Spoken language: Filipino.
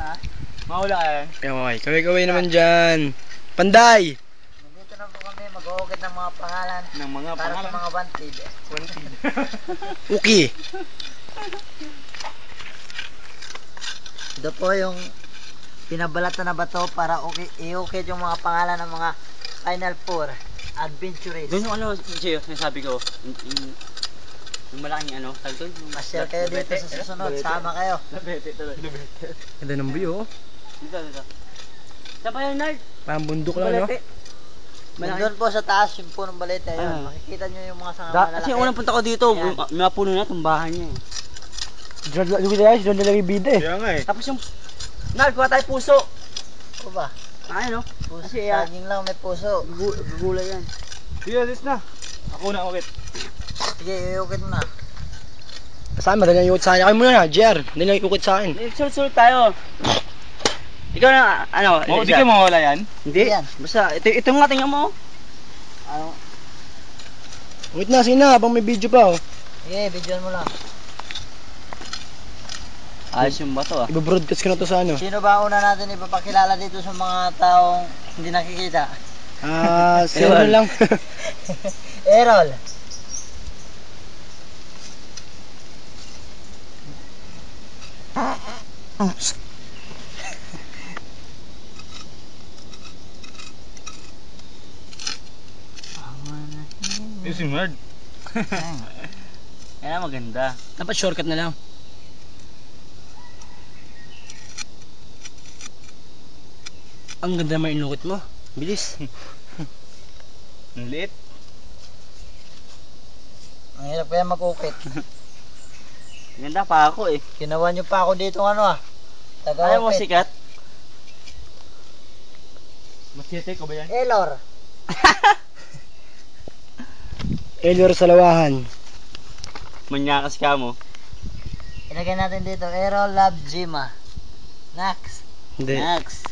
Ha? Mahula ka yan? Kaway. Kaway naman dyan. Panday! Nandito na po kami mag-uukit ng mga pangalan. Ng mga Para pangalan? sa mga bantid. Uki. Ito po yung pinabalatan na bato para i-ukit yung mga pangalan ng mga Final Four adventurers. Doon yung ano, Gio, sinasabi ko. Yung malaking ano, tag doon. Masyal kayo dito sa susunod. Sama kayo. Labete tuloy. Labete. Ganda ng view, oh. Dito. Saan pa yan, Nard? Parang bundok lang, no? Doon po sa taas yung punong balete. Ayun. Ah. Makikita nyo yung mga sanga malalaki. Kasi unang punta ko dito, Ayan. may puno na tumbahan niya eh. Doon nila yung bida, eh. Kaya nga eh. Tapos yung, Nard, kuha tayo puso. Ano ba? Ayun, no? Puso. Kasi, Saging lang may puso. gulay yan. Sige, alis na. Ako na ulit. Sige, iukit mo na. Saan? Madali yung ikot sa akin. Kayo muna na, Jer. Madali yung ikot sa akin. Sulsul tayo. Ikaw na, ano? Oh, di ka mawala yan? Hindi. Yan. Basta, ito nga, tingnan mo. Ano? Wait na, sige na. Habang may video pa, oh. Sige, videoan mo lang. Ayos yung bato ah. Ibabroadcast ko na to sa ano. Sino ba una natin ipapakilala dito sa mga taong hindi nakikita? Sino lang. Errol. Yung si Nerd. Kaya maganda. Dapat shortcut na lang. Ang ganda naman inukit mo. Bilis. Ang liit. Ang hirap kaya mag-ukit. Ganda pa ako eh. Ginawa nyo pa ako dito ano ah. Ayaw mo Taga-ukit. sikat? Machete ko ba yan? Elor. Elor sa lawahan. Manyakas ka mo. Ilagay natin dito. Errol Love Jima. Next. Hindi. Next.